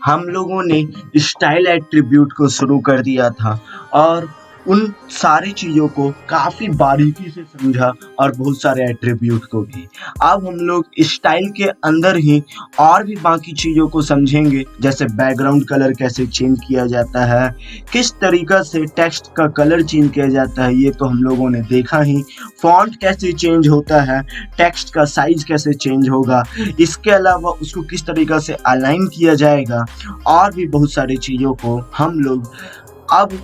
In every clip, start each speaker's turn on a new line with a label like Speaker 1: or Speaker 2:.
Speaker 1: हम लोगों ने स्टाइल एट्रीब्यूट को शुरू कर दिया था और उन सारी चीज़ों को काफ़ी बारीकी से समझा और बहुत सारे एट्रीब्यूट को भी। अब हम लोग स्टाइल के अंदर ही और भी बाकी चीज़ों को समझेंगे, जैसे बैकग्राउंड कलर कैसे चेंज किया जाता है, किस तरीक़ा से टेक्स्ट का कलर चेंज किया जाता है, ये तो हम लोगों ने देखा ही। फ़ॉन्ट कैसे चेंज होता है, टेक्स्ट का साइज़ कैसे चेंज होगा, इसके अलावा उसको किस तरीक़ा से अलाइन किया जाएगा और भी बहुत सारी चीज़ों को हम लोग अब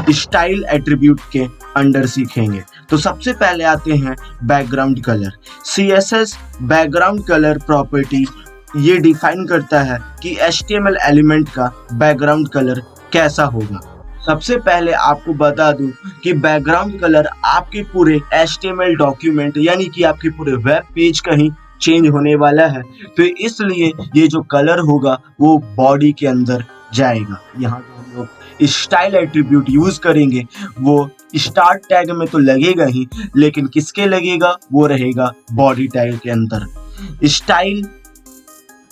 Speaker 1: स्टाइल एट्रीब्यूट के अंडर सीखेंगे। तो सबसे पहले आते हैं background colour. CSS background colour property ये डिफाइन करता है कि HTML एलिमेंट का बैकग्राउंड कलर कैसा होगा। सबसे पहले आपको बता दूं कि बैकग्राउंड कलर आपके पूरे HTML डॉक्यूमेंट यानी कि आपके पूरे वेब पेज का ही चेंज होने वाला है, तो इसलिए ये जो कलर होगा वो बॉडी के अंदर जाएगा। यहाँ जो हम लोग स्टाइल एट्रीब्यूट यूज करेंगे वो स्टार्ट टैग में तो लगेगा ही, लेकिन किसके लगेगा, वो रहेगा बॉडी टैग के अंदर। स्टाइल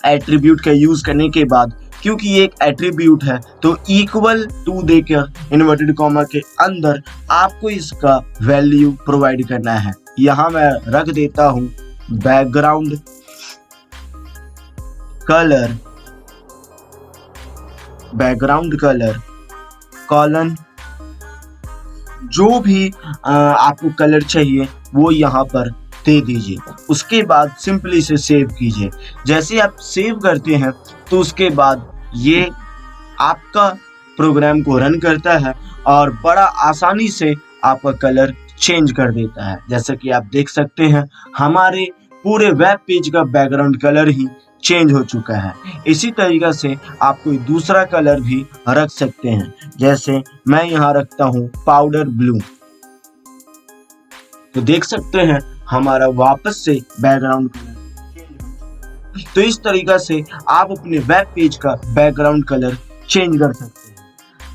Speaker 1: एट्रीब्यूट का यूज करने के बाद, क्योंकि ये एक एट्रीब्यूट है, तो इक्वल टू देकर इन्वर्टेड कॉमा के अंदर आपको इसका वैल्यू प्रोवाइड करना है। यहाँ मैं रख देता हूँ बैकग्राउंड कलर कॉलन, जो भी आपको कलर चाहिए वो यहाँ पर दे दीजिए। उसके बाद सिंपली से सेव कीजिए। जैसे आप सेव करते हैं तो उसके बाद ये आपका प्रोग्राम को रन करता है और बड़ा आसानी से आपका कलर चेंज कर देता है। जैसा कि आप देख सकते हैं हमारे पूरे वेब पेज का बैकग्राउंड कलर ही चेंज हो चुका है। इसी तरीक़ा से आप कोई दूसरा कलर भी रख सकते हैं, जैसे मैं यहाँ रखता हूँ पाउडर ब्लू। तो देख सकते हैं हमारा वापस से बैकग्राउंड कलर चेंज। तो इस तरीक़ा से आप अपने वेब पेज का बैकग्राउंड कलर चेंज कर सकते हैं।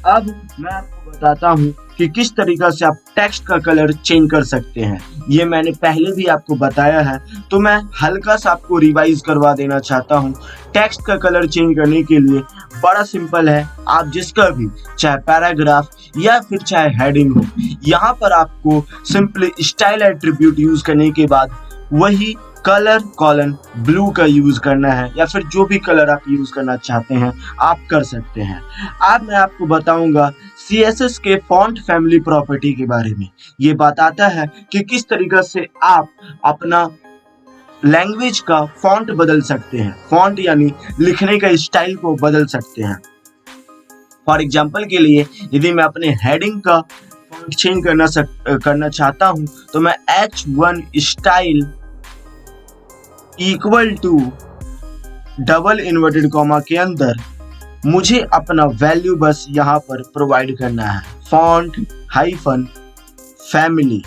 Speaker 1: अब मैं आपको बताता हूँ कि किस तरीक़ा से आप टेक्स्ट का कलर चेंज कर सकते हैं। ये मैंने पहले भी आपको बताया है, तो मैं हल्का सा आपको रिवाइज करवा देना चाहता हूँ। टेक्स्ट का कलर चेंज करने के लिए बड़ा सिंपल है, आप जिसका भी, चाहे पैराग्राफ या फिर चाहे हेडिंग हो, यहाँ पर आपको सिंपली स्टाइल एट्रीब्यूट यूज करने के बाद वही कलर कॉलन ब्लू का यूज करना है, या फिर जो भी कलर आप यूज करना चाहते हैं आप कर सकते हैं। आज मैं आपको बताऊंगा CSS के फॉन्ट फैमिली प्रॉपर्टी के बारे में। ये बताता है कि किस तरीके से आप अपना लैंग्वेज का फॉन्ट बदल सकते हैं। फॉन्ट यानी लिखने का स्टाइल को बदल सकते हैं। फॉर एग्जाम्पल के लिए यदि मैं अपने हेडिंग का फॉन्ट चेंज करना चाहता हूं, तो मैं H1 style equal to double inverted comma के अंदर मुझे अपना वैल्यू बस यहाँ पर प्रोवाइड करना है, font hyphen family.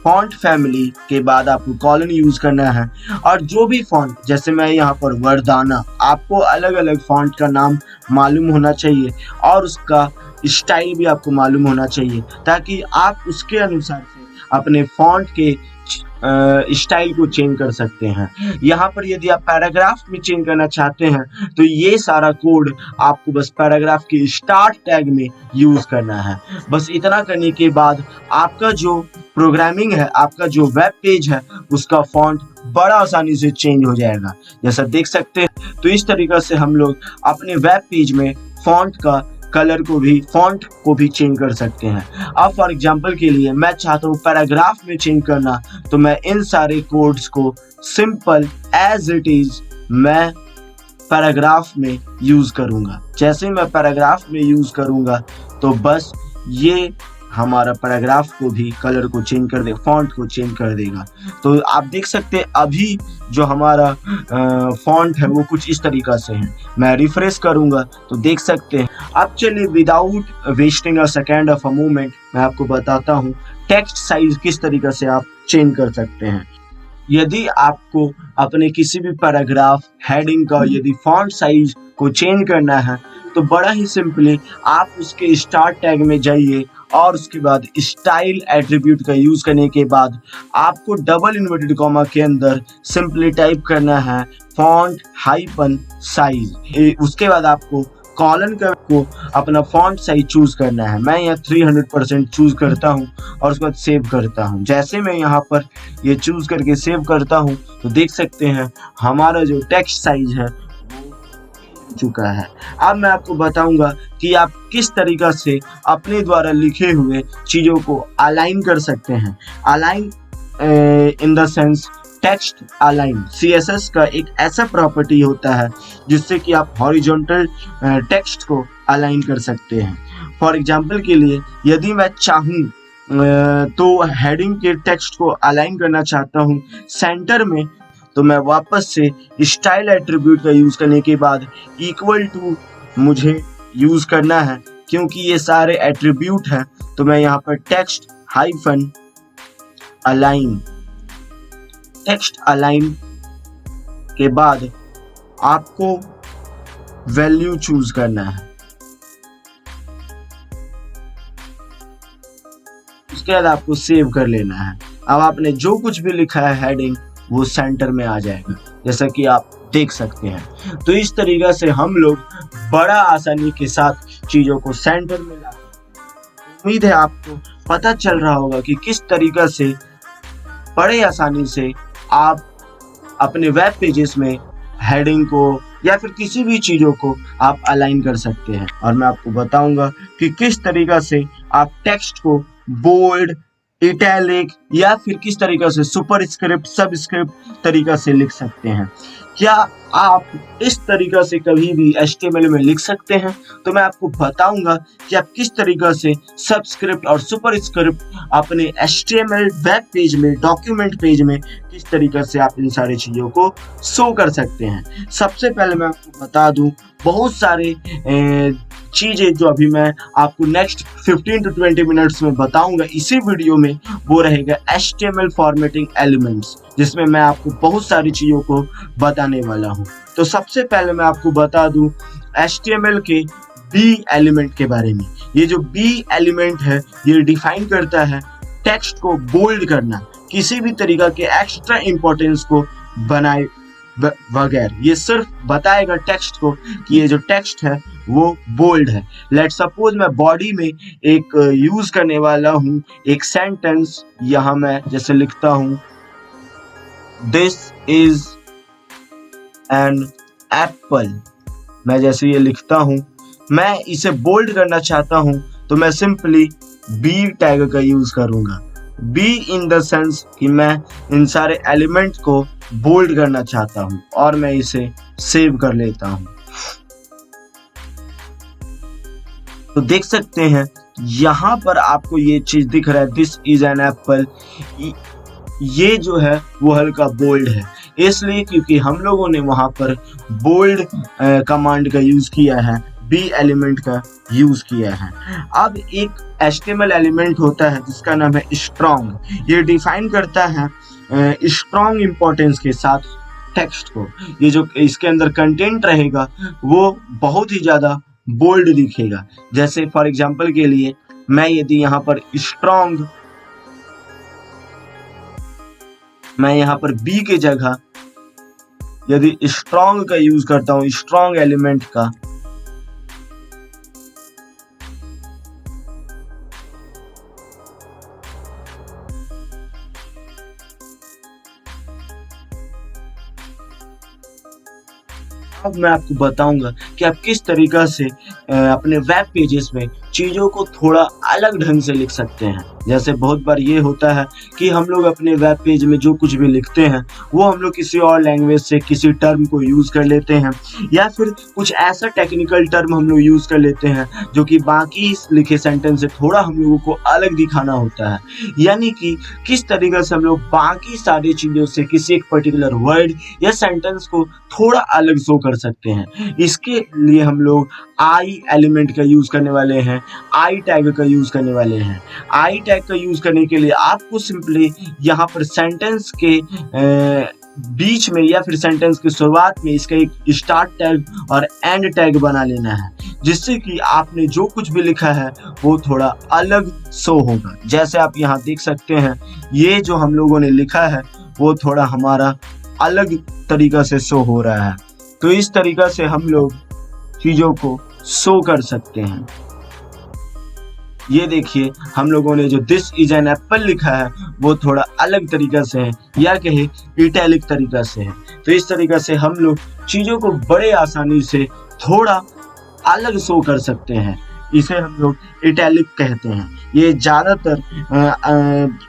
Speaker 1: Font family के बाद आपको कॉलन यूज करना है, और जो भी फॉन्ट, जैसे मैं यहाँ पर वर्दाना, आपको अलग अलग फॉन्ट का नाम मालूम होना चाहिए और उसका स्टाइल भी आपको मालूम होना चाहिए, ताकि आप उसके अनुसार से अपने फॉन्ट के स्टाइल को चेंज कर सकते हैं। यहाँ पर यदि आप पैराग्राफ में चेंज करना चाहते हैं तो ये सारा कोड आपको बस पैराग्राफ के स्टार्ट टैग में यूज करना है। बस इतना करने के बाद आपका जो प्रोग्रामिंग है, आपका जो वेब पेज है, उसका फॉन्ट बड़ा आसानी से चेंज हो जाएगा, जैसा देख सकते हैं। तो इस तरीके से हम लोग अपने वेब पेज में फॉन्ट का कलर को भी, फॉन्ट को भी चेंज कर सकते हैं। अब फॉर एग्जांपल के लिए मैं चाहता हूँ पैराग्राफ में चेंज करना, तो मैं इन सारे कोड्स को सिंपल एज इट इज मैं पैराग्राफ में यूज करूँगा। जैसे मैं पैराग्राफ में यूज करूँगा तो बस ये हमारा पैराग्राफ को भी कलर को चेंज कर दे, फॉन्ट को चेंज कर देगा। तो आप देख सकते हैं अभी जो हमारा फॉन्ट है वो कुछ इस तरीक़ा से है। मैं रिफ्रेश करूंगा तो देख सकते हैं। अब चलिए without wasting a second of a moment मैं आपको बताता हूँ टेक्स्ट साइज किस तरीक़े से आप चेंज कर सकते हैं। यदि आपको अपने किसी भी पैराग्राफ हेडिंग का यदि फॉन्ट साइज को चेंज करना है तो बड़ा ही सिंपली आप उसके स्टार्ट टैग में जाइए और उसके बाद स्टाइल एट्रीब्यूट का यूज करने के बाद आपको डबल इन्वर्टेड कॉमा के अंदर सिंपली टाइप करना है फॉन्ट हाइपन साइज। उसके बाद आपको कॉलन को अपना फॉन्ट साइज चूज करना है। मैं यहाँ 300% चूज करता हूँ और उसके बाद सेव करता हूँ। जैसे मैं यहाँ पर ये चूज करके सेव करता हूँ तो देख सकते हैं हमारा जो टेक्स्ट साइज है वो चुका है। अब मैं आपको बताऊंगा कि आप किस तरीका से अपने द्वारा लिखे हुए चीजों को अलाइन कर सकते हैं। Align in the sense text align. CSS का एक ऐसा प्रॉपर्टी होता है जिससे कि आप हॉरिजॉन्टल टेक्स्ट को अलाइन कर सकते हैं। फॉर एग्जांपल के लिए यदि मैं चाहूँ तो हेडिंग के टेक्स्ट को अलाइन करना चाहता हूँ सेंटर में, तो मैं वापस से स्टाइल एट्रीब्यूट का यूज करने के बाद इक्वल टू मुझे यूज करना है, क्योंकि ये सारे एट्रीब्यूट हैं। तो मैं यहाँ पर text hyphen align, text align के बाद आपको वैल्यू चूज करना है। उसके बाद आपको सेव कर लेना है। अब आपने जो कुछ भी लिखा है हेडिंग वो सेंटर में आ जाएगा, जैसा कि आप देख सकते हैं। तो इस तरीके से हम लोग बड़ा आसानी के साथ चीजों को सेंटर में ला। उम्मीद है आपको पता चल रहा होगा कि किस तरीके से बड़े आसानी से आप अपने वेब पेजेस में हेडिंग को या फिर किसी भी चीजों को आप अलाइन कर सकते हैं। और मैं आपको बताऊंगा कि किस तरीका से आप टेक्स्ट को बोल्ड, इटैलिक या फिर किस तरीका से सुपरस्क्रिप्ट, सबस्क्रिप्ट तरीका से लिख सकते हैं। क्या आप इस तरीका से कभी भी HTML में लिख सकते हैं? तो मैं आपको बताऊंगा कि आप किस तरीका से सबस्क्रिप्ट और सुपरस्क्रिप्ट अपने HTML वेब पेज में, डॉक्यूमेंट पेज में किस तरीका से आप इन सारी चीजों को शो कर सकते हैं। सबसे पहले मैं आपको बता दूं, बहुत सारे चीजें जो अभी मैं आपको नेक्स्ट 15 to 20 मिनट्स में बताऊंगा इसी वीडियो में, वो रहेगा HTML फॉर्मेटिंग एलिमेंट्स, जिसमें मैं आपको बहुत सारी चीजों को बताने वाला हूं। तो सबसे पहले मैं आपको बता दूं HTML के B एलिमेंट के बारे में। ये जो B एलिमेंट है ये डिफाइन करता है टेक्स्ट को बोल्ड करना, किसी भी तरीका के एक्स्ट्रा इंपॉर्टेंस को बनाए बगैर। ये सिर्फ बताएगा टेक्स्ट को कि ये जो टेक्स्ट है वो बोल्ड है। लेट सपोज मैं बॉडी में एक यूज करने वाला हूँ एक सेंटेंस, यहाँ मैं जैसे लिखता हूँ दिस इज एन एप्पल। मैं जैसे ये लिखता हूँ, मैं इसे बोल्ड करना चाहता हूँ तो मैं सिंपली बी टैग का यूज करूंगा। बी इन द सेंस कि मैं इन सारे एलिमेंट को बोल्ड करना चाहता हूं और मैं इसे सेव कर लेता हूं। तो देख सकते हैं यहां पर आपको ये चीज दिख रहा है, दिस इज एन एप्पल। ये जो है वो हल्का बोल्ड है, इसलिए क्योंकि हम लोगों ने वहां पर बोल्ड कमांड का यूज किया है, बी एलिमेंट का यूज किया है। अब एक HTML एलिमेंट होता है जिसका नाम है स्ट्रॉन्ग। ये डिफाइन करता है स्ट्रॉन्ग इंपॉर्टेंस के साथ टेक्स्ट को। ये जो इसके अंदर कंटेंट रहेगा वो बहुत ही ज्यादा बोल्ड दिखेगा। जैसे फॉर एग्जांपल के लिए मैं यदि यहाँ पर स्ट्रॉन्ग, मैं यहाँ पर बी के जगह यदि स्ट्रॉन्ग का यूज करता हूँ, स्ट्रॉन्ग एलिमेंट का, अब मैं आपको बताऊंगा कि आप किस तरीका से अपने वेब पेजेस में चीज़ों को थोड़ा अलग ढंग से लिख सकते हैं। जैसे बहुत बार ये होता है कि हम लोग अपने वेब पेज में जो कुछ भी लिखते हैं वो हम लोग किसी और लैंग्वेज से किसी टर्म को यूज़ कर लेते हैं, या फिर कुछ ऐसा टेक्निकल टर्म हम लोग यूज़ कर लेते हैं जो कि बाकी लिखे सेंटेंस से थोड़ा हम लोगों को अलग दिखाना होता है। यानी कि किस तरीके से हम लोग बाकी सारी चीज़ों से किसी एक पर्टिकुलर वर्ड या सेंटेंस को थोड़ा अलग शो कर सकते हैं। इसके लिए हम लोग आई एलिमेंट का यूज़ करने वाले हैं, आई टैग का यूज़ करने वाले हैं। आई टैग का यूज़ करने के लिए आपको सिंपली यहाँ पर सेंटेंस के बीच में या फिर सेंटेंस की शुरुआत में इसका एक स्टार्ट टैग और एंड टैग बना लेना है, जिससे कि आपने जो कुछ भी लिखा है वो थोड़ा अलग शो होगा। जैसे आप यहाँ देख सकते हैं, ये जो हम लोगों ने लिखा है वो थोड़ा हमारा अलग तरीका से शो हो रहा है। तो इस तरीका से हम लोग चीज़ों को शो कर सकते हैं। ये देखिए, हम लोगों ने जो दिस इज एन एप्पल लिखा है वो थोड़ा अलग तरीका से है, या कहे इटैलिक तरीका से है। तो इस तरीका से हम लोग चीज़ों को बड़े आसानी से थोड़ा अलग शो कर सकते हैं। इसे हम लोग इटैलिक कहते हैं। ये ज़्यादातर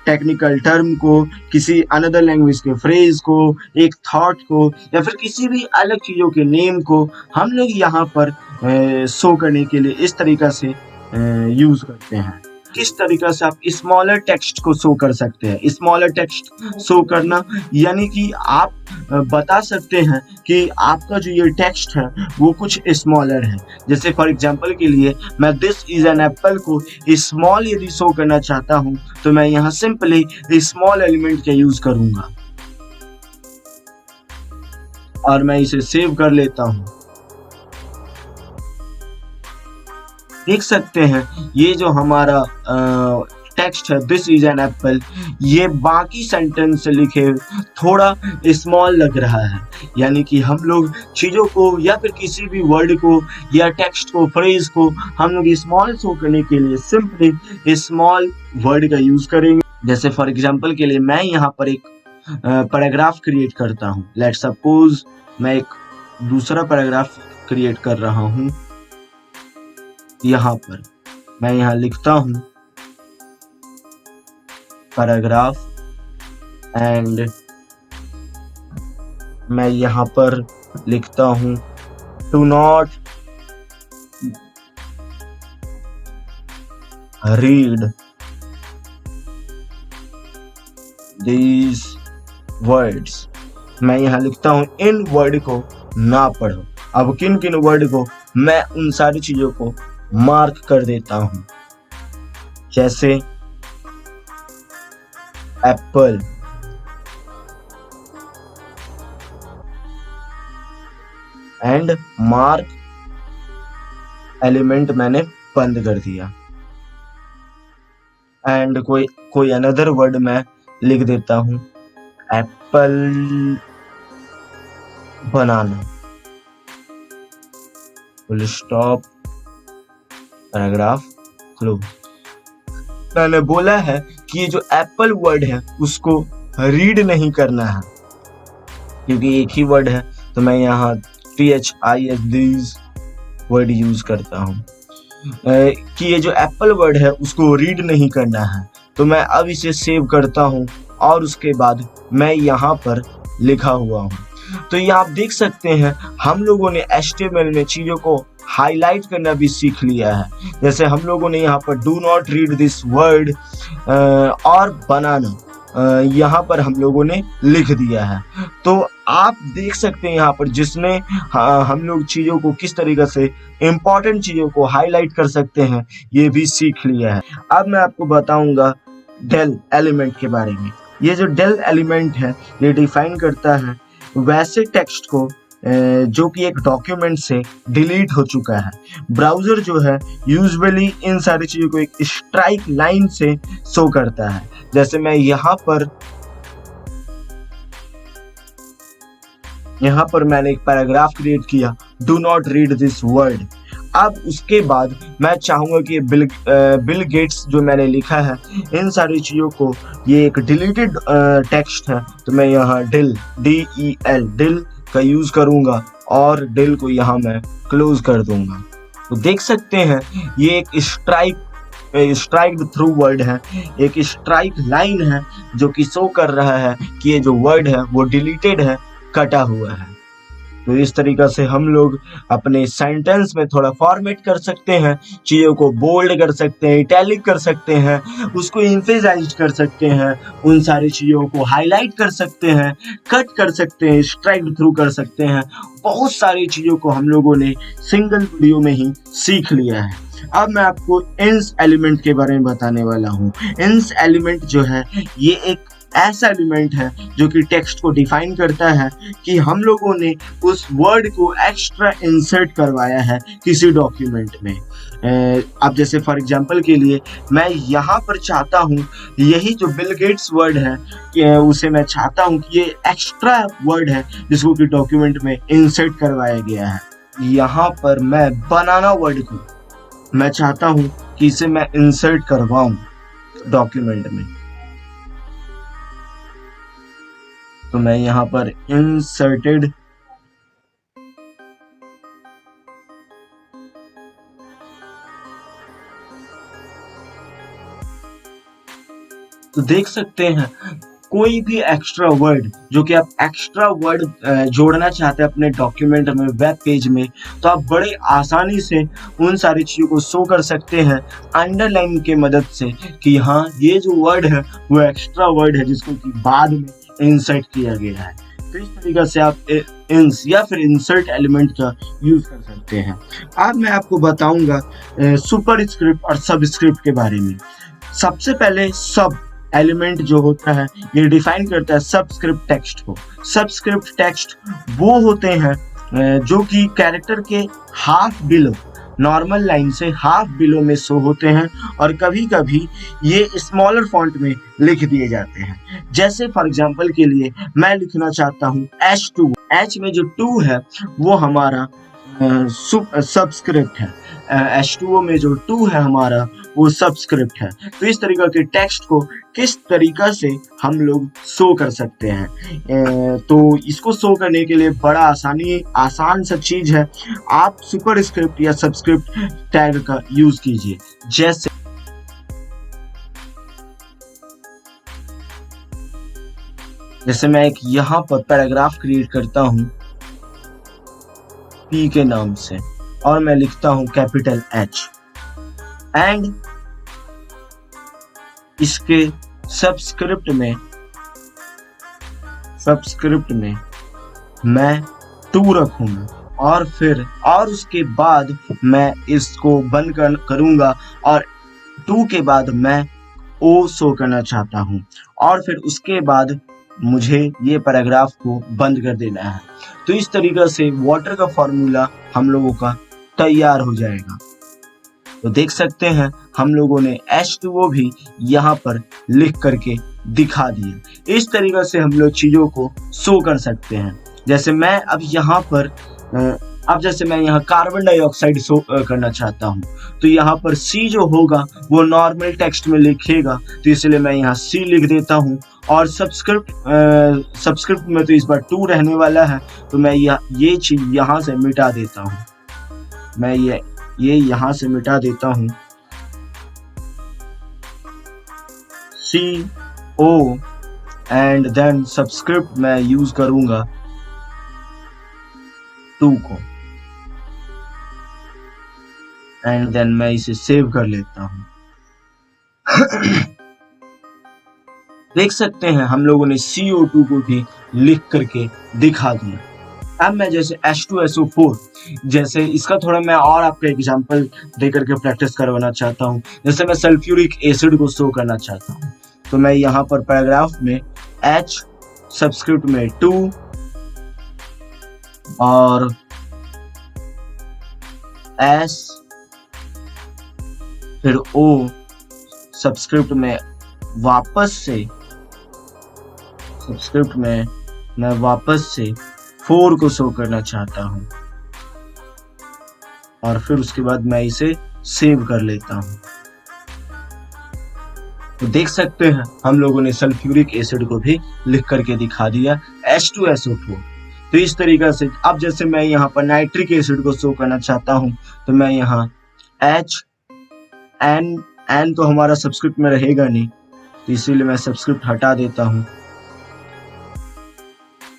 Speaker 1: टेक्निकल टर्म को, किसी अनदर लैंग्वेज के फ्रेज को, एक थॉट को, या फिर किसी भी अलग चीज़ों के नेम को हम लोग यहाँ पर शो करने के लिए इस तरीका से यूज करते हैं। किस तरीका से आप स्मॉलर टेक्स्ट को शो कर सकते हैं? स्मॉलर टेक्स्ट शो करना यानी कि आप बता सकते हैं कि आपका जो ये टेक्स्ट है वो कुछ स्मॉलर है। जैसे फॉर एग्जांपल के लिए मैं दिस इज एन एप्पल को स्मॉल यदि शो करना चाहता हूं तो मैं यहाँ सिंपली स्मॉल एलिमेंट का यूज करूंगा और मैं इसे सेव कर लेता हूं। देख सकते हैं ये जो हमारा टेक्स्ट है दिस इज एन एप्पल, ये बाकी सेंटेंस से लिखे थोड़ा स्मॉल लग रहा है। यानी कि हम लोग चीज़ों को या फिर किसी भी वर्ड को या टेक्स्ट को, फ्रेज को हम लोग स्मॉल शो करने के लिए सिंपली स्मॉल वर्ड का यूज करेंगे। जैसे फॉर एग्जांपल के लिए मैं यहाँ पर एक पैराग्राफ क्रिएट करता हूँ। लेट सपोज मैं एक दूसरा पैराग्राफ क्रिएट कर रहा हूँ। यहाँ पर मैं यहाँ लिखता हूँ पैराग्राफ, एंड मैं यहाँ पर लिखता हूँ do not read these words. मैं यहाँ लिखता हूँ इन वर्ड को ना पढ़ो। अब किन किन वर्ड को, मैं उन सारी चीजों को मार्क कर देता हूं। जैसे एप्पल, एंड मार्क एलिमेंट मैंने बंद कर दिया। एंड कोई अनदर वर्ड मैं लिख देता हूं, apple banana, full stop, paragraph close. मैंने बोला है कि ये जो एप्पल वर्ड है उसको रीड नहीं करना है, क्योंकि एक ही वर्ड है तो मैं यहाँ THIS these वर्ड यूज करता हूँ कि ये जो एप्पल वर्ड है उसको रीड नहीं करना है। तो मैं अब इसे सेव करता हूँ और उसके बाद मैं यहाँ पर लिखा हुआ हूँ। तो ये आप देख सकते हैं हम लोगों ने HTML में चीज़ों को हाईलाइट करना भी सीख लिया है। जैसे हम लोगों ने यहाँ पर do not read this word और बनाना यहाँ पर हम लोगों ने लिख दिया है। तो आप देख सकते हैं यहाँ पर जिसने हम लोग चीज़ों को किस तरीके से इम्पोर्टेंट चीज़ों को हाईलाइट कर सकते हैं ये भी सीख लिया है। अब मैं आपको बताऊंगा डेल एलिमेंट के बारे में। ये जो डेल एलिमेंट है ये डिफाइन करता है वैसे टेक्स्ट को जो कि एक डॉक्यूमेंट से डिलीट हो चुका है। ब्राउज़र जो है यूजुअली इन सारी चीज़ों को एक स्ट्राइक लाइन से शो करता है। जैसे मैं यहाँ पर मैंने एक पैराग्राफ क्रिएट किया, do not read this word. अब उसके बाद मैं चाहूँगा कि बिल गेट्स जो मैंने लिखा है इन सारी चीज़ों को, ये एक डिलीटेड टेक्स्ट है, तो मैं यहाँ डिल डिल का यूज़ करूँगा और डिल को यहाँ मैं क्लोज कर दूँगा। तो देख सकते हैं ये एक स्ट्राइक थ्रू वर्ड है, एक स्ट्राइक लाइन है जो कि शो कर रहा है कि ये जो वर्ड है वो डिलीटेड है, कटा हुआ है। तो इस तरीक़ा से हम लोग अपने सेंटेंस में थोड़ा फॉर्मेट कर सकते हैं, चीज़ों को बोल्ड कर सकते हैं, इटैलिक कर सकते हैं, उसको एम्फेसाइज कर सकते हैं, उन सारी चीज़ों को हाईलाइट कर सकते हैं, कट कर सकते हैं, स्ट्राइक थ्रू कर सकते हैं। बहुत सारी चीज़ों को हम लोगों ने सिंगल वीडियो में ही सीख लिया है। अब मैं आपको इंस एलिमेंट के बारे में बताने वाला हूँ। इंस एलिमेंट जो है ये एक ऐसा एलिमेंट है जो कि टेक्स्ट को डिफाइन करता है कि हम लोगों ने उस वर्ड को एक्स्ट्रा इंसर्ट करवाया है किसी डॉक्यूमेंट में। अब जैसे फॉर एग्जांपल के लिए मैं यहाँ पर चाहता हूँ यही जो बिल गेट्स वर्ड है उसे मैं चाहता हूँ कि ये एक्स्ट्रा वर्ड है जिसको कि डॉक्यूमेंट में इंसर्ट करवाया गया है। यहाँ पर मैं बनाना वर्ड को मैं चाहता हूँ कि इसे मैं इंसर्ट करवाऊं डॉक्यूमेंट में, तो मैं यहाँ पर इंसर्टेड तो देख सकते हैं कोई भी एक्स्ट्रा वर्ड जो कि आप एक्स्ट्रा वर्ड जोड़ना चाहते हैं अपने डॉक्यूमेंट में, वेब पेज में, तो आप बड़े आसानी से उन सारी चीज़ों को शो कर सकते हैं अंडरलाइन के मदद से कि हाँ ये जो वर्ड है वो एक्स्ट्रा वर्ड है जिसको कि बाद में इंसर्ट किया गया है। तो इस तरीके से आप इंस या फिर इंसर्ट एलिमेंट का यूज कर सकते हैं। अब मैं आपको बताऊंगा सुपरस्क्रिप्ट और सबस्क्रिप्ट के बारे में। सबसे पहले सब एलिमेंट जो होता है ये डिफाइन करता है सबस्क्रिप्ट टेक्स्ट को। सबस्क्रिप्ट टेक्स्ट वो होते हैं जो कि कैरेक्टर के हाफ बिलो, नॉर्मल लाइन से हाफ बिलो में शो होते हैं और कभी कभी ये स्मॉलर फॉन्ट में लिख दिए जाते हैं। जैसे फॉर एग्जांपल के लिए मैं लिखना चाहता हूँ H2, H में जो 2 है वो हमारा सबस्क्रिप्ट है, H2O में जो 2 है हमारा वो सबस्क्रिप्ट है। तो इस तरीके के टेक्स्ट को किस तरीका से हम लोग शो कर सकते हैं, तो इसको शो करने के लिए बड़ा आसान सा चीज है, आप सुपरस्क्रिप्ट या सबस्क्रिप्ट टैग का यूज कीजिए। जैसे मैं एक यहाँ पर पैराग्राफ क्रिएट करता हूँ P के नाम से और मैं लिखता हूँ कैपिटल H एंड इसके सबस्क्रिप्ट में मैं 2 रखूंगा और उसके बाद मैं इसको बंद करूंगा और 2 के बाद मैं O शो करना चाहता हूं और फिर उसके बाद मुझे ये पैराग्राफ को बंद कर देना है। तो इस तरीके से वाटर का फॉर्मूला हम लोगों का तैयार हो जाएगा। तो देख सकते हैं हम लोगों ने H2O भी यहाँ पर लिख करके दिखा दिया। इस तरीके से हम लोग चीज़ों को शो कर सकते हैं। जैसे मैं अब यहाँ पर जैसे मैं यहाँ कार्बन डाइऑक्साइड शो करना चाहता हूँ, तो यहाँ पर C जो होगा वो नॉर्मल टेक्स्ट में लिखेगा, तो इसलिए मैं यहाँ C लिख देता हूँ। और सबस्क्रिप्ट में तो इस बार 2 रहने वाला है, तो मैं ये चीज यहाँ से मिटा देता हूँ, मैं ये यहाँ से मिटा देता हूँ। CO एंड देन सबस्क्रिप्ट मैं यूज करूंगा 2 को एंड देन मैं इसे सेव कर लेता हूँ। देख सकते हैं हम लोगों ने CO2 को भी लिख करके दिखा दिया। अब मैं जैसे H2SO4, जैसे इसका थोड़ा मैं और आपको एग्जांपल दे करके प्रैक्टिस करवाना चाहता हूँ। जैसे मैं सल्फ्यूरिक एसिड को शो करना चाहता हूँ, तो मैं यहाँ पर पैराग्राफ में H सबस्क्रिप्ट में 2 और S फिर O सबस्क्रिप्ट में वापस से 4 को शो करना चाहता हूँ और फिर उसके बाद मैं इसे सेव कर लेता हूँ। तो देख सकते हैं हम लोगों ने सल्फ्यूरिक एसिड को भी लिख करके दिखा दिया H2SO4। तो इस तरीके से अब जैसे मैं यहाँ पर नाइट्रिक एसिड को शो करना चाहता हूँ, तो मैं यहाँ N तो हमारा सबस्क्रिप्ट में रहेगा नहीं, तो इसीलिए मैं सबस्क्रिप्ट हटा देता हूँ।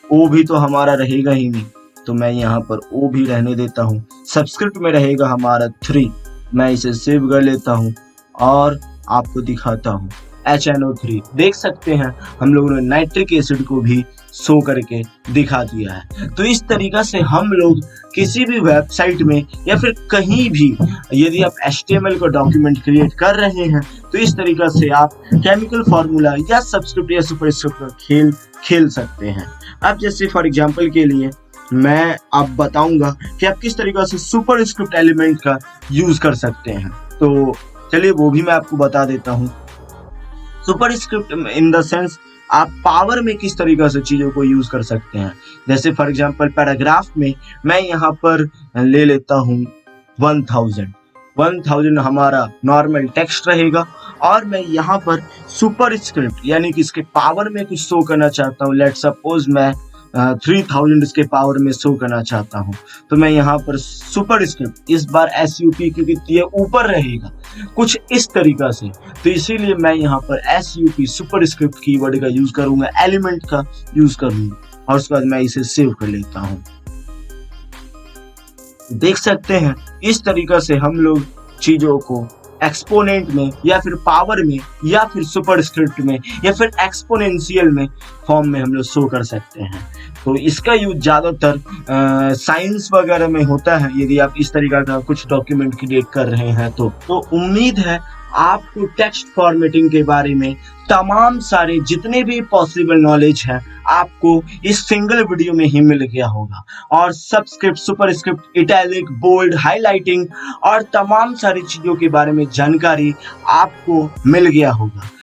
Speaker 1: O भी तो हमारा रहेगा ही नहीं, तो मैं यहाँ पर O भी रहने देता हूँ। सबस्क्रिप्ट में रहेगा हमारा 3, मैं इसे सेव कर लेता हूँ और आपको दिखाता हूँ HNO3। देख सकते हैं हम लोगों ने नाइट्रिक एसिड को भी शो करके दिखा दिया है। तो इस तरीका से हम लोग किसी भी वेबसाइट में या फिर कहीं भी यदि आप HTML का डॉक्यूमेंट क्रिएट कर रहे हैं तो इस तरीका से आप केमिकल फार्मूला या सबस्क्रिप्ट या सुपरस्क्रिप्ट का खेल खेल सकते हैं। अब जैसे फॉर एग्जांपल के लिए मैं अब बताऊंगा कि आप किस तरीका से सुपरस्क्रिप्ट एलिमेंट का यूज कर सकते हैं। तो चलिए वो भी मैं आपको बता देता हूँ। सुपरस्क्रिप्ट इन द सेंस आप पावर में किस तरीका से चीजों को यूज कर सकते हैं। जैसे फॉर एग्जांपल पैराग्राफ में मैं यहाँ पर ले लेता हूँ 1000 हमारा नॉर्मल टेक्स्ट रहेगा और मैं यहाँ पर सुपरस्क्रिप्ट यानी कि इसके पावर में कुछ शो करना चाहता हूँ। लेट सपोज मैं 3000 इसके पावर में शो करना चाहता हूँ तो मैं यहाँ पर सुपरस्क्रिप्ट इस बार SUP क्योंकि ये ऊपर रहेगा कुछ इस तरीका से, तो इसीलिए मैं यहाँ पर SUP सुपरस्क्रिप्ट कीवर्ड का यूज करूंगा, एलिमेंट का यूज करूंगा और उसके बाद मैं इसे सेव कर लेता हूँ। देख सकते हैं इस तरीका से हम लोग चीजों को एक्सपोनेंट में या फिर पावर में या फिर सुपरस्क्रिप्ट में या फिर एक्सपोनेंशियल में फॉर्म में हम लोग शो कर सकते हैं। तो इसका यूज ज्यादातर साइंस वगैरह में होता है यदि आप इस तरीका का कुछ डॉक्यूमेंट क्रिएट कर रहे हैं तो उम्मीद है आपको टेक्स्ट फॉर्मेटिंग के बारे में तमाम सारे जितने भी पॉसिबल नॉलेज है आपको इस सिंगल वीडियो में ही मिल गया होगा और subscript, superscript, italic, bold, highlighting और तमाम सारी चीजों के बारे में जानकारी आपको मिल गया होगा।